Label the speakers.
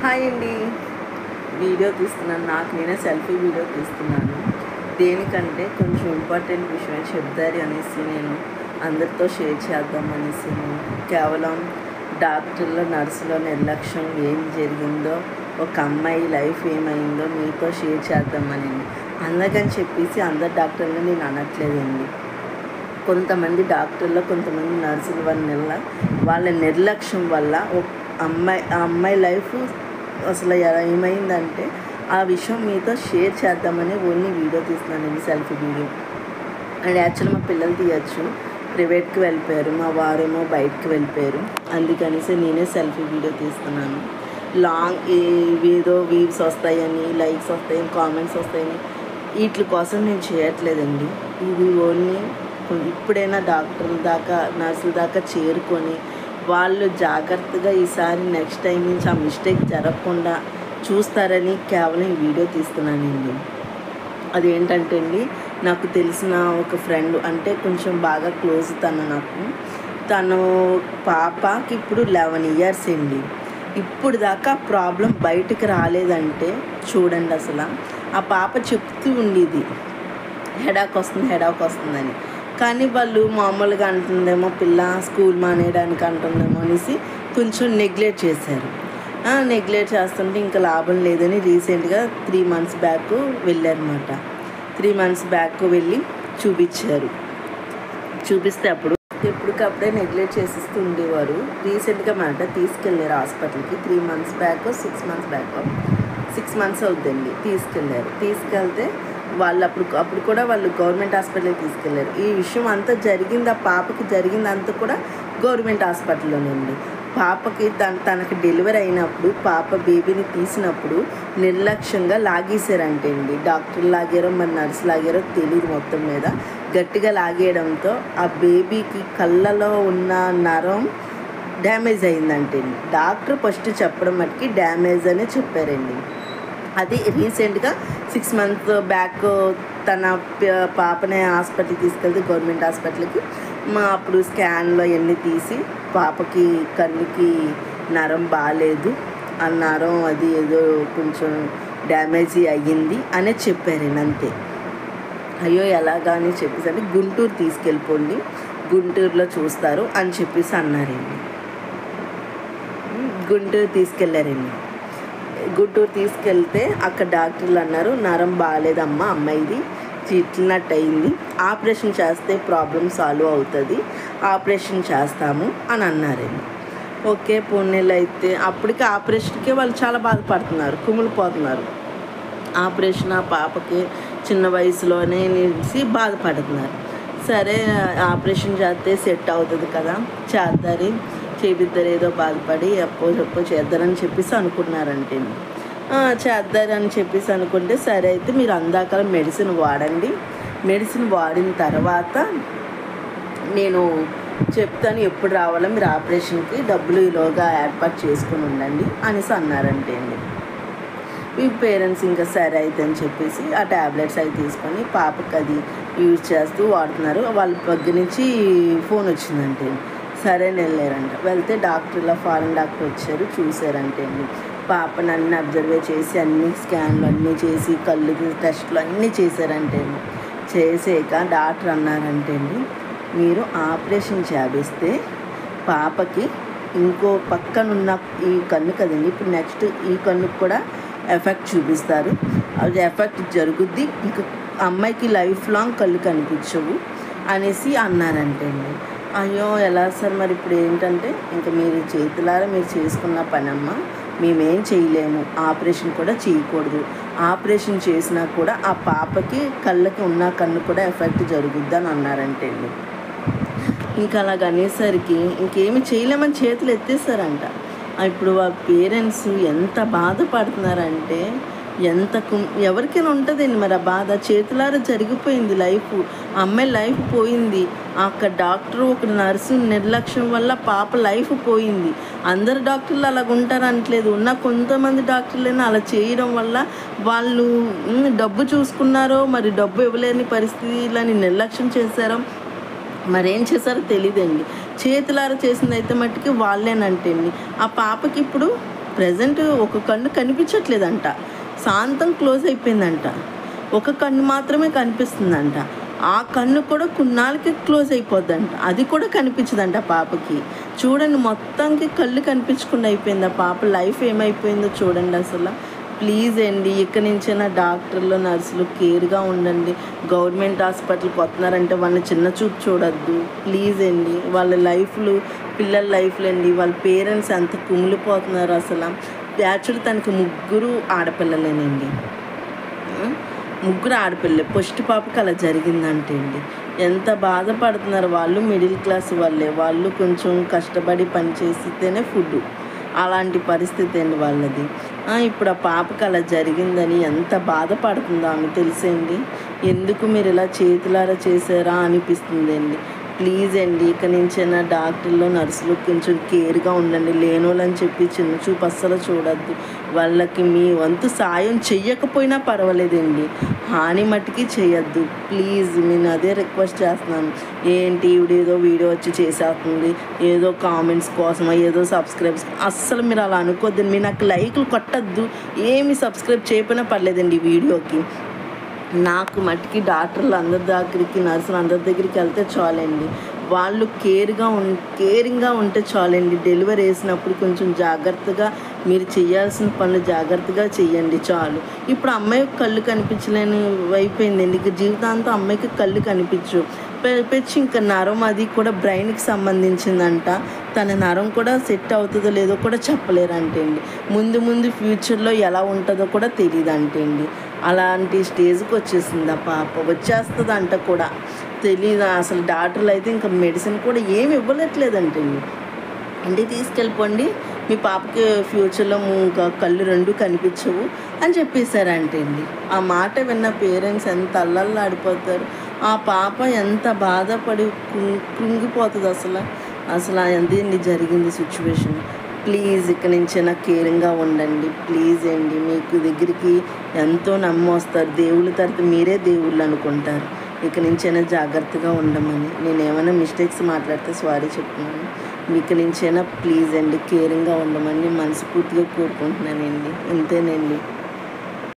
Speaker 1: Hi అండి. Video తీస్తున్నాను, నాకు నేనే సెల్ఫీ వీడియో తీస్తున్నాను. దేనికంటే కొంచెం ఇంపార్టెంట్ విషయం చెప్దారి అనేసి నేను అందరితో షేర్ చేద్దామనేసి కేవలం డాక్టర్లో నర్సులో నిర్లక్ష్యం ఏం జరిగిందో, ఒక అమ్మాయి లైఫ్ ఏమైందో మీతో షేర్ చేద్దామని. అందుకని చెప్పేసి అందరు డాక్టర్లు నేను అనట్లేదండి. కొంతమంది డాక్టర్లు, కొంతమంది నర్సుల వల్ల వాళ్ళ నిర్లక్ష్యం వల్ల ఒక అమ్మాయి లైఫ్ అసలు ఎలా ఏమైందంటే ఆ విషయం మీతో షేర్ చేద్దామని ఓన్లీ వీడియో తీస్తున్నానండి, సెల్ఫీ వీడియో. అండ్ యాక్చువల్లీ మా పిల్లలు తీయచ్చు, ప్రైవేట్కి వెళ్ళిపోయారు, మా వారేమో బయటకు వెళ్ళిపోయారు. అందుకనేసి నేనే సెల్ఫీ వీడియో తీస్తున్నాను. లాంగ్ ఏదో వ్యూస్ వస్తాయని, లైక్స్ వస్తాయని, కామెంట్స్ వస్తాయని వీటి కోసం నేను చేయట్లేదండి. ఇది ఓన్లీ ఇప్పుడైనా డాక్టర్ల దాకా, నర్సుల దాకా చేరుకొని వాళ్ళు జాగ్రత్తగా ఈసారి నెక్స్ట్ టైం నుంచి ఆ మిస్టేక్ జరగకుండా చూస్తారని కేవలం ఈ వీడియో తీస్తున్నానండి. అదేంటంటే అండి, నాకు తెలిసిన ఒక ఫ్రెండ్, అంటే కొంచెం బాగా క్లోజ్ తను పాపకి ఇప్పుడు 11 ఇయర్స్ అండి. ఇప్పుడు దాకా ప్రాబ్లం బయటకు రాలేదంటే చూడండి. అసలు ఆ పాప చెప్తూ ఉండేది హెడాక్ వస్తుందని. కానీ వాళ్ళు మామూలుగా అంటుందేమో, పిల్ల స్కూల్ మానేయడానికి అంటుందేమో అనేసి కొంచెం నెగ్లెక్ట్ చేశారు. నెగ్లెక్ట్ చేస్తుంటే ఇంకా లాభం లేదని రీసెంట్గా 3 months బ్యాక్ వెళ్ళారన్నమాట. 3 months బ్యాక్ వెళ్ళి చూపిస్తే ఎప్పటికప్పుడే నెగ్లెక్ట్ చేసిస్తూ ఉండేవారు. రీసెంట్గా తీసుకెళ్ళారు హాస్పిటల్కి. 3 months back 6 months back 6 months అవుతుందండి తీసుకెళ్తే వాళ్ళు అప్పుడు కూడా వాళ్ళు గవర్నమెంట్ హాస్పిటల్కి తీసుకెళ్ళారు. ఈ విషయం అంతా జరిగింది, ఆ పాపకి జరిగిందంతా కూడా గవర్నమెంట్ హాస్పిటల్లోనండి. పాపకి తనకి డెలివరీ అయినప్పుడు, పాప బేబీని తీసినప్పుడు నిర్లక్ష్యంగా లాగేశారంటే అండి. డాక్టర్లు లాగారో మరి నర్సు లాగారో తెలియదు, మొత్తం మీద గట్టిగా లాగేయడంతో ఆ బేబీకి కళ్ళలో ఉన్న నరం డ్యామేజ్ అయిందంటే అండి. డాక్టర్ ఫస్ట్ చెప్పడం మటుకి డ్యామేజ్ అనే చెప్పారండి. అది రీసెంట్గా 6 months బ్యాక్ తన పాపని హాస్పిటల్కి తీసుకెళ్తే, గవర్నమెంట్ హాస్పిటల్కి. అప్పుడు స్కాన్లో అవన్నీ తీసి పాపకి కన్నుకి నరం బాగాలేదు, ఆ నరం అది ఏదో కొంచెం డ్యామేజ్ అయ్యింది అనే చెప్పారండి. అంతే. అయ్యో ఎలాగా అని చెప్పేసి అంటే గుంటూరు తీసుకెళ్ళిపోండి, గుంటూరులో చూస్తారు అని చెప్పేసి అన్నారండి. గుంటూరు తీసుకెళ్ళారండి. గుంటూరు తీసుకెళ్తే అక్కడ డాక్టర్లు అన్నారు, నరం బాగాలేదమ్మా, అమ్మాయిది చిట్లినట్టు అయింది, ఆపరేషన్ చేస్తే ప్రాబ్లం సాల్వ్ అవుతుంది, ఆపరేషన్ చేస్తాము అని అన్నారండి. ఓకే, పూణేలో అయితే అప్పటికి ఆపరేషన్కే వాళ్ళు చాలా బాధపడుతున్నారు, కుమిలిపోతున్నారు. ఆపరేషన్ ఆ పాపకి చిన్న వయసులోనే నిలిచి బాధపడుతున్నారు. సరే ఆపరేషన్ చేస్తే సెట్ అవుతుంది కదా, చేపిద్దరు ఏదో బాధపడి ఎప్పో చేద్దారని చెప్పేసి అనుకున్నారంటే. చేద్దారని చెప్పేసి అనుకుంటే సరే అయితే మీరు అందాక మెడిసిన్ వాడండి, మెడిసిన్ వాడిన తర్వాత నేను చెప్తాను ఎప్పుడు రావాలో, మీరు ఆపరేషన్కి డబ్బులు ఈలోగా ఏర్పాటు చేసుకుని ఉండండి అనేసి అన్నారంటే అండి. మీ పేరెంట్స్ ఇంకా సరే అయితే అని చెప్పేసి ఆ ట్యాబ్లెట్స్ అవి తీసుకొని పాపకి అది యూజ్ చేస్తూ వాడుతున్నారు. వాళ్ళ దగ్గర నుంచి ఫోన్ వచ్చిందంటే సరే వెళ్ళారంట. వెళ్తే ఫారెన్ డాక్టర్ వచ్చారు, చూసారంటే అండి. పాపను అన్నీ అబ్జర్వ్ చేసి అన్ని స్కాన్లు అన్నీ చేసి కళ్ళు టెస్టులు అన్నీ చేశారంటే అండి. చేసాక డాక్టర్ అన్నారంటే అండి, మీరు ఆపరేషన్ చేపిస్తే పాపకి ఇంకో పక్కనున్న ఈ కన్ను కదండి, ఇప్పుడు నెక్స్ట్ ఈ కన్నుకు కూడా ఎఫెక్ట్ చూపిస్తారు, అది ఎఫెక్ట్ జరుగుద్ది, ఇంకా అమ్మాయికి లైఫ్ లాంగ్ కళ్ళు కనిపించవు అనేసి అన్నారంటే అండి. అయ్యో ఎలా సార్, మరి ఇప్పుడు ఏంటంటే ఇంకా మీరు చేతులారా మీరు చేసుకున్న పనమ్మ, మేమేం చేయలేము, ఆపరేషన్ కూడా చేయకూడదు, ఆపరేషన్ చేసినా కూడా ఆ పాపకి కళ్ళకి ఉన్న కన్ను కూడా ఎఫెక్ట్ జరుగుద్ది అని అన్నారంటే అండి. ఇంకా అలాగ అనేసరికి ఇంకేమి చేయలేమని చేతులు ఎత్తేసారంట. ఇప్పుడు ఆ పేరెంట్స్ ఎంత బాధపడుతున్నారంటే, ఎవరికైనా ఉంటుందండి మరి ఆ బాధ. చేతులారా జరిగిపోయింది లైఫ్, అమ్మాయి లైఫ్ పోయింది. అక్కడ డాక్టరు ఒక నర్సు నిర్లక్ష్యం వల్ల పాప లైఫ్ పోయింది. అందరు డాక్టర్లు అలాగ ఉంటారనట్లేదు, ఉన్న కొంతమంది డాక్టర్లైనా అలా చేయడం వల్ల వాళ్ళు డబ్బు చూసుకున్నారో, మరి డబ్బు ఇవ్వలేని పరిస్థితులని నిర్లక్ష్యం చేశారో, మరేం చేశారో తెలియదండి. చేతులారా చేసింది అయితే మట్టుకి వాళ్ళేనంటండి. ఆ పాపకి ఇప్పుడు ప్రజెంట్ ఒక కన్ను కనిపించట్లేదంట, శాంతం క్లోజ్ అయిపోయిందంట, ఒక కన్ను మాత్రమే కనిపిస్తుందంట. ఆ కన్ను కూడా కొన్నాళ్ళకి క్లోజ్ అయిపోద్దంట, అది కూడా కనిపించదంట పాపకి. చూడండి, మొత్తానికి కళ్ళు కనిపించకుండా అయిపోయింది ఆ పాప లైఫ్. ఏమైపోయిందో చూడండి అసలు. ప్లీజ్ అండి, ఇక్కడి నుంచైనా డాక్టర్లు నర్సులు కేర్గా ఉండండి. గవర్నమెంట్ హాస్పిటల్కి వస్తున్నారంటే వాళ్ళని చిన్న చూపు చూడొద్దు ప్లీజ్ అండి. వాళ్ళ లైఫ్లు, పిల్లల లైఫ్లు అండి, వాళ్ళ పేరెంట్స్ ఎంత కుమిలిపోతున్నారు అసలు. యాక్చువల్లీ తనకి 3 ఆడపిల్లలేనండి, 3 ఆడపిల్లలే. ఫస్ట్ పాపకి అలా జరిగిందంటే అండి ఎంత బాధపడుతున్నారు వాళ్ళు. మిడిల్ క్లాస్ వాళ్ళే, వాళ్ళు కొంచెం కష్టపడి పని చేస్తేనే ఫుడ్, అలాంటి పరిస్థితి అండి వాళ్ళది. ఇప్పుడు ఆ పాపకి అలా జరిగిందని ఎంత బాధపడుతుందో ఆమె తెలిసేండి. ఎందుకు మీరు ఇలా చేతులారా చేశారా అనిపిస్తుంది అండి. ప్లీజ్ అండి, ఇక్కడి నుంచైనా డాక్టర్లు నర్సులు కొంచెం కేర్గా ఉండండి. లేనోళ్ళని చెప్పి చిన్న చూపు అస్సలు చూడద్దు. వాళ్ళకి మీ వంతు సాయం చెయ్యకపోయినా పర్వాలేదండి, హాని మట్టుకి చేయొద్దు ప్లీజ్. నేను అదే రిక్వెస్ట్ చేస్తున్నాను. ఏంటి ఏదో వీడియో వచ్చి చేసేస్తుంది, ఏదో కామెంట్స్ కోసమో, ఏదో సబ్స్క్రైబ్స్, అస్సలు మీరు అలా అనుకోద్దండి. మీరు నాకు లైక్లు కొట్టద్దు, ఏమి సబ్స్క్రైబ్ చేయకపోయినా పర్లేదండి ఈ వీడియోకి. నాకు మట్టికి డాక్టర్లు అందరి దగ్గరికి, నర్సులు అందరి దగ్గరికి వెళ్తే చాలండి. వాళ్ళు కేరింగ్గా ఉంటే చాలండి. డెలివరీ వేసినప్పుడు కొంచెం జాగ్రత్తగా మీరు చేయాల్సిన పనులు జాగ్రత్తగా చెయ్యండి చాలు. ఇప్పుడు అమ్మాయికి కళ్ళు కనిపించలేని అయిపోయిందండి. ఇక జీవితాంతం అమ్మాయికి కళ్ళు కనిపించు పెంచి ఇంకా నరం అది కూడా బ్రెయిన్కి సంబంధించిందంట. తన నరం కూడా సెట్ అవుతుందో లేదో కూడా చెప్పలేరంటే అండి. ముందు ఫ్యూచర్లో ఎలా ఉంటుందో కూడా తెలియదు అంటే అండి. అలాంటి స్టేజ్కి వచ్చేసింది ఆ పాప, వచ్చేస్తుందంట కూడా తెలియదు అసలు. డాక్టర్లు అయితే ఇంకా మెడిసిన్ కూడా ఏమి ఇవ్వలేట్లేదంటే అండి. ఇంటికి తీసుకెళ్ళిపోండి, మీ పాపకి ఫ్యూచర్లో ఇంకా కళ్ళు 2 కనిపించవు అని చెప్పేశారంటే అండి. ఆ మాట విన్న పేరెంట్స్ ఎంత అల్లల్లాడిపోతారు. ఆ పాప ఎంత బాధపడి కృంగిపోతుంది అసలు ఎంతండి జరిగింది సిచ్యువేషన్. ప్లీజ్ ఇక్కడి నుంచైనా కేరింగ్గా ఉండండి ప్లీజ్ అండి. మీకు దగ్గరికి ఎంతో నమ్మొస్తారు, దేవుళ్ళ తర్వాత మీరే దేవుళ్ళు అనుకుంటారు. ఇక్కడి నుంచైనా జాగ్రత్తగా ఉండమని. నేను ఏమైనా మిస్టేక్స్ మాట్లాడితే సారీ చెప్తున్నాను. ఇక్కడి నుంచైనా ప్లీజ్ అండి కేరింగ్గా ఉండమని మనస్ఫూర్తిగా కోరుకుంటున్నానండి. ఇంతేనండి.